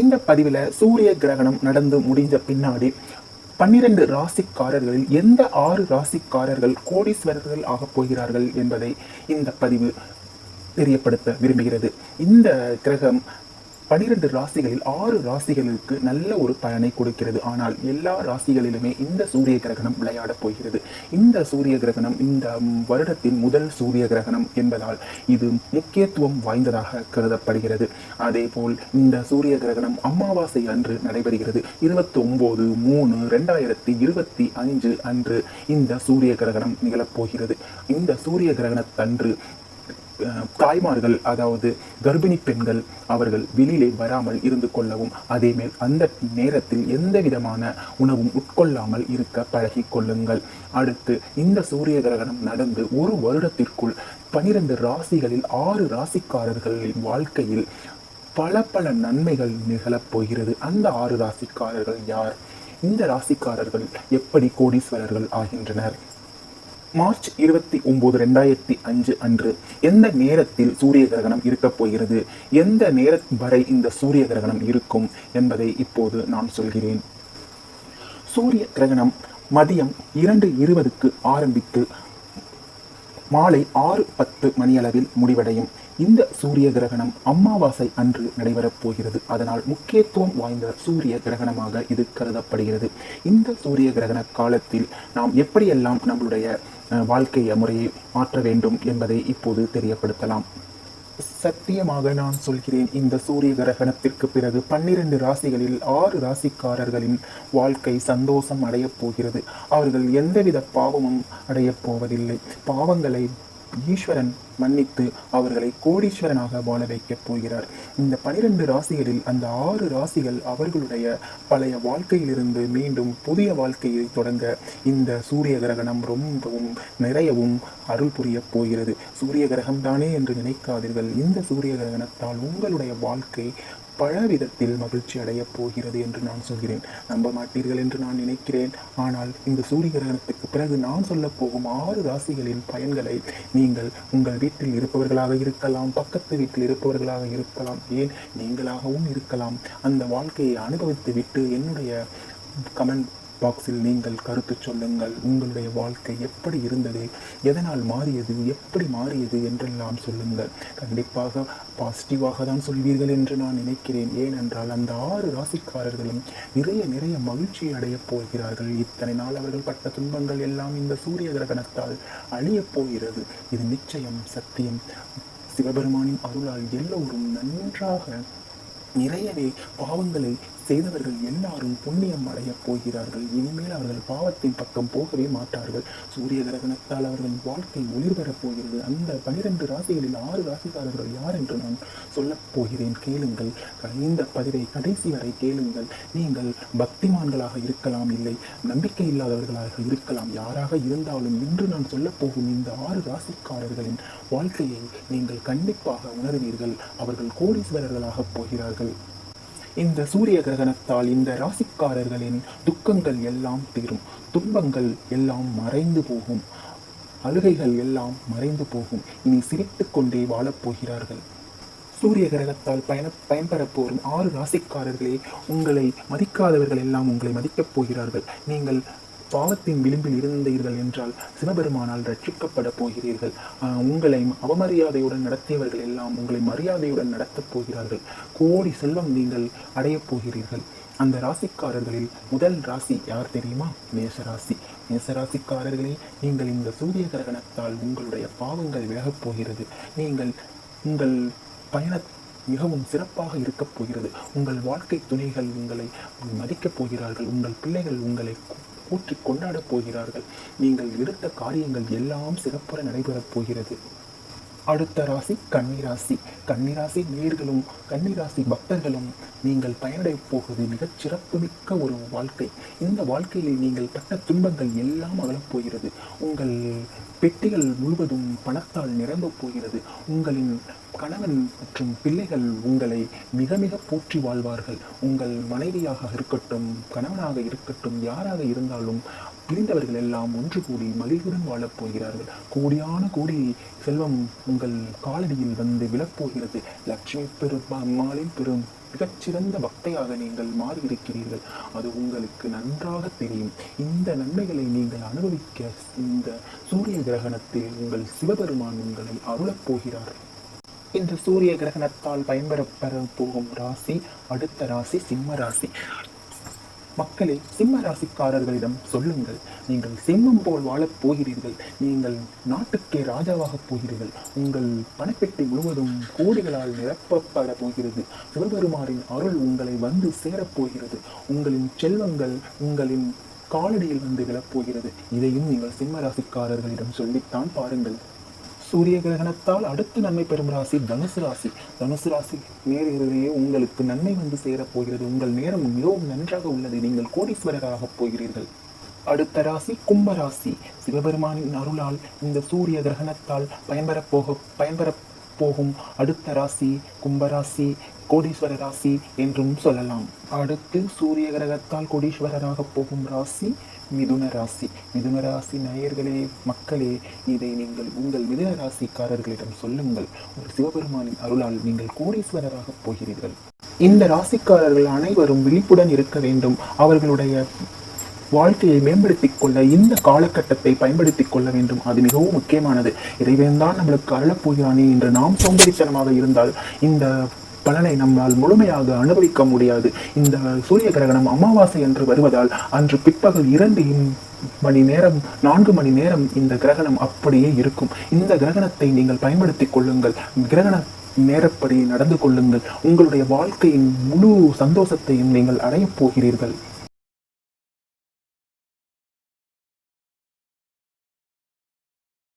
இந்த பதிவில் சூரிய கிரகணம் நடந்து முடிஞ்ச பின்னாடி 12 ராசிக்காரர்களில் எந்த 6 ராசிக்காரர்கள் கோடீஸ்வரர்கள் ஆகப் போகிறார்கள் என்பதை இந்த பதிவு தெரியப்படுத்த விரும்புகிறது. இந்த கிரகம் 12 ராசிகளில் 6 ராசிகளுக்கு நல்ல ஒரு பலனை கொடுக்கிறது. ஆனால் எல்லா ராசிகளிலுமே இந்த சூரிய கிரகணம் விளையாடப் போகிறது. இந்த சூரிய கிரகணம் இந்த வருடத்தின் முதல் சூரிய கிரகணம் என்பதால் இது முக்கியத்துவம் வாய்ந்ததாக கருதப்படுகிறது. அதேபோல் இந்த சூரிய கிரகணம் அமாவாசை அன்று நடைபெறுகிறது. 29/3/2025 அன்று இந்த சூரிய கிரகணம் நிகழப்போகிறது. இந்த சூரிய கிரகணத்தன்று தாய்மார்கள், அதாவது கர்ப்பிணி பெண்கள், அவர்கள் வெளியிலே வராமல் இருந்து கொள்ளவும், அதேமேல் அந்த நேரத்தில் எந்த விதமான உணவும் உட்கொள்ளாமல் இருக்க பழகி கொள்ளுங்கள். அடுத்து இந்த சூரிய கிரகணம் நடந்து ஒரு வருடத்திற்குள் 12 ராசிகளில் 6 ராசிக்காரர்களின் வாழ்க்கையில் பல நன்மைகள் நிகழப் போகிறது. அந்த 6 ராசிக்காரர்கள் யார்? இந்த ராசிக்காரர்கள் எப்படி கோடீஸ்வரர்கள் ஆகின்றனர்? மார்ச் 29, 2005 அன்று எந்த நேரத்தில் சூரிய கிரகணம் இருக்கப் போகிறது, எந்த நேரம் வரை இந்த சூரிய கிரகணம் இருக்கும் என்பதை இப்போது நான் சொல்கிறேன். சூரிய கிரகணம் மதியம் 2:20 ஆரம்பித்து மாலை 6:10 மணியளவில் முடிவடையும். இந்த சூரிய கிரகணம் அமாவாசை அன்று நடைபெறப் போகிறது. அதனால் முக்கியத்துவம் வாய்ந்த சூரிய கிரகணமாக இது கருதப்படுகிறது. இந்த சூரிய கிரகண காலத்தில் நாம் எப்படியெல்லாம் நம்மளுடைய வாழ்க்கை முறையை மாற்ற வேண்டும் என்பதை இப்போது தெரியப்படுத்தலாம். சத்தியமாக நான் சொல்கிறேன், இந்த சூரிய கிரகணத்திற்கு பிறகு 12 ராசிகளில் 6 ராசிக்காரர்களின் வாழ்க்கை சந்தோஷம் அடையப் போகிறது. அவர்கள் எந்தவித பாவமும் அடையப் போவதில்லை. பாவங்களை ஈஸ்வரன் மன்னித்து அவர்களை கோடீஸ்வரனாக வாழ வைக்கப் போகிறார். இந்த 12 ராசிகளில் அந்த 6 ராசிகள் அவர்களுடைய பழைய வாழ்க்கையிலிருந்து மீண்டும் புதிய வாழ்க்கையை தொடங்க இந்த சூரிய கிரகணம் ரொம்பவும் நிறையவும் அருள் புரிய போகிறது. சூரிய கிரகம் தானே என்று நினைக்காதீர்கள். இந்த சூரிய கிரகணத்தால் உங்களுடைய வாழ்க்கை பல விதத்தில் மகிழ்ச்சி அடையப் போகிறது என்று நான் சொல்கிறேன். நம்ப மாட்டீர்கள் என்று நான் நினைக்கிறேன். ஆனால் இந்த சூரிய கிரகணத்துக்கு பிறகு நான் சொல்ல போகும் 6 ராசிகளின் பயன்களை நீங்கள் உங்கள் வீட்டில் இருப்பவர்களாக இருக்கலாம், பக்கத்து வீட்டில் இருப்பவர்களாக இருக்கலாம், ஏன் நீங்களாகவும் இருக்கலாம். அந்த வாழ்க்கையை அனுபவித்து விட்டு என்னுடைய கமெண்ட் பாக்ஸில் நீங்கள் கருத்து சொல்லுங்கள். உங்களுடைய வாழ்க்கை எப்படி இருந்தது, எதனால் மாறியது, எப்படி மாறியது என்றெல்லாம் சொல்லுங்கள். கண்டிப்பாக பாசிட்டிவாக தான் சொல்வீர்கள் என்று நான் நினைக்கிறேன். ஏனென்றால் அந்த 6 ராசிக்காரர்களும் நிறைய மகிழ்ச்சி அடையப் போகிறார்கள். இத்தனை நாள் அவர்கள் பட்ட துன்பங்கள் எல்லாம் இந்த சூரிய கிரகணத்தால் அழியப் போகிறது. இது நிச்சயம், சத்தியம். சிவபெருமானின் அருளால் எல்லோரும் நன்றாக நிறையவே பாவங்களை செய்தவர்கள் எல்லாரும் புண்ணியம் அடையப் போகிறார்கள். இனிமேல் அவர்கள் பாவத்தின் பக்கம் போகவே மாட்டார்கள். சூரிய கிரகணத்தால் அவர்கள் வாழ்க்கை ஒளிர் பெறப் போகிறது. அந்த 12 ராசிகளில் 6 ராசிக்காரர்கள் யார் என்று நான் சொல்லப் போகிறேன். கேளுங்கள். இந்த பதிவை கடைசி வரை கேளுங்கள். நீங்கள் பக்திமான்களாக இருக்கலாம், இல்லை நம்பிக்கை இல்லாதவர்களாக இருக்கலாம். யாராக இருந்தாலும் இன்று நான் சொல்லப் போகும் இந்த 6 ராசிக்காரர்களின் வாழ்க்கையை நீங்கள் கண்டிப்பாக உணர்வீர்கள். அவர்கள் கோடீஸ்வரர்களாக போகிறார்கள். இந்த சூரிய கிரகணத்தால் இந்த ராசிக்காரர்களின் துக்கங்கள் எல்லாம் தீரும், துன்பங்கள் எல்லாம் மறைந்து போகும், அழுகைகள் எல்லாம் மறைந்து போகும். இனி சிரித்துக் கொண்டே வாழப்போகிறார்கள். சூரிய கிரகத்தால் பயன்பெறப் போகும் 6 ராசிக்காரர்களே, உங்களை மதிக்காதவர்கள் எல்லாம் உங்களை மதிக்கப் போகிறார்கள். நீங்கள் பாவத்தின் விளிம்பில் இருந்தீர்கள் என்றால் சிவபெருமானால் ரட்சிக்கப்பட போகிறீர்கள். உங்களை அவமரியாதையுடன் நடத்தியவர்கள் எல்லாம் உங்களை மரியாதையுடன் நடத்தப் போகிறார்கள். கோடி செல்வம் நீங்கள் அடையப் போகிறீர்கள். அந்த ராசிக்காரர்களில் முதல் ராசி யார் தெரியுமா? மேஷராசி. மேஷராசிக்காரர்களே, நீங்கள் இந்த சூரிய கிரகணத்தால் உங்களுடைய பாவங்கள் விலகப் போகிறது. உங்கள் பயண மிகவும் சிறப்பாக இருக்கப் போகிறது. உங்கள் வாழ்க்கை துணைகள் உங்களை மதிக்கப் போகிறார்கள். உங்கள் பிள்ளைகள் உங்களை போற்றி கொண்டாடப் போகிறார்கள். நீங்கள் எடுத்த காரியங்கள் எல்லாம் சிறப்புற நடைபெறப் போகிறது. அடுத்த ராசி கன்னிராசி. கன்னிராசி நேயர்களும் கன்னிராசி பக்தர்களும் நீங்கள் பயனடையப் போவது மிகச் சிறப்புமிக்க ஒரு வாழ்க்கை. இந்த வாழ்க்கையில் நீங்கள் பட்ட துன்பங்கள் எல்லாம் அகலப் போகிறது. உங்கள் பெட்டிகள் முழுவதும் பணத்தால் நிரம்பப் போகிறது. உங்களின் கணவன் மற்றும் பிள்ளைகள் உங்களை மிக போற்றி வாழ்வார்கள். உங்கள் மனைவியாக இருக்கட்டும், கணவனாக இருக்கட்டும், யாராக இருந்தாலும் பிரிந்தவர்கள் எல்லாம் ஒன்று கூடி மகிழ்வுடன் வாழப் போகிறார்கள். கோடியான கோடி செல்வம் உங்கள் காலடியில் வந்து விழப்போகிறது. லட்சுமி பெருமாளின் பெரும் மிகச்சிறந்த பக்தையாக நீங்கள் மாறியிருக்கிறீர்கள். அது உங்களுக்கு நன்றாக தெரியும். இந்த நன்மைகளை நீங்கள் அனுபவிக்க இந்த சூரிய கிரகணத்தில் உங்கள் சிவபெருமான் உங்களை அருளப் போகிறார். இந்த சூரிய கிரகணத்தால் பயன்பெற போகும் ராசி, அடுத்த ராசி சிம்ம ராசி. மக்களே, சிம்ம ராசிக்காரர்களிடம் சொல்லுங்கள், நீங்கள் சிம்மம் போல் வாழப் போகிறீர்கள். நீங்கள் நாட்டுக்கே ராஜாவாகப் போகிறீர்கள். உங்கள் பணப்பெட்டி முழுவதும் கோடிகளால் நிரப்பப்பட போகிறது. சிவபெருமானின் அருள் உங்களை வந்து சேரப்போகிறது. உங்களின் செல்வங்கள் உங்களின் காலடியில் வந்து விழப்போகிறது. இதையும் நீங்கள் சிம்ம ராசிக்காரர்களிடம் சொல்லித்தான் பாருங்கள். சூரிய கிரகணத்தால் அடுத்து நன்மை பெறும் ராசி தனுசு ராசி. தனுசு ராசி நேரிலேயே உங்களுக்கு நன்மை வந்து சேரப்போகிறது. உங்கள் நேரம் மிகவும் நன்றாக உள்ளது. நீங்கள் கோடீஸ்வரராக போகிறீர்கள். அடுத்த ராசி கும்பராசி. சிவபெருமானின் அருளால் இந்த சூரிய கிரகணத்தால் பயன்பெற போகும் அடுத்த ராசி கும்பராசி, கோடீஸ்வர ராசி என்றும் சொல்லலாம். அடுத்து சூரிய கிரகத்தால் கோடீஸ்வரராக போகும் ராசி மிதுன ராசி. மிதுன ராசி நேயர்களே, மக்களே, இதை நீங்கள் உங்கள் மிதுன ராசிக்காரர்களிடம் சொல்லுங்கள். ஒரு சிவபெருமானின் அருளால் நீங்கள் கோடீஸ்வரராக போகிறீர்கள். இந்த ராசிக்காரர்கள் அனைவரும் விழிப்புடன் இருக்க வேண்டும். அவர்களுடைய வாழ்க்கையை மேம்படுத்திக் கொள்ள இந்த காலகட்டத்தை பயன்படுத்திக் கொள்ள வேண்டும். அது மிகவும் முக்கியமானது. இறைவன் தான் நம்மளுக்கு அருளப்போகிறானே என்று நாம் சோம்பேறித்தனமாக இருந்தால் இந்த பலனை நம்மால் முழுமையாக அனுபவிக்க முடியாது. இந்த சூரிய கிரகணம் அமாவாசை என்று வருவதால் அன்று பிற்பகல் 2 மணி நேரம் 4 மணி நேரம் இந்த கிரகணம் அப்படியே இருக்கும். இந்த கிரகணத்தை நீங்கள் பயன்படுத்திக் கொள்ளுங்கள். கிரகண நேரப்படி நடந்து கொள்ளுங்கள். உங்களுடைய வாழ்க்கையின் முழு சந்தோஷத்தையும் நீங்கள் அடையப் போகிறீர்கள்.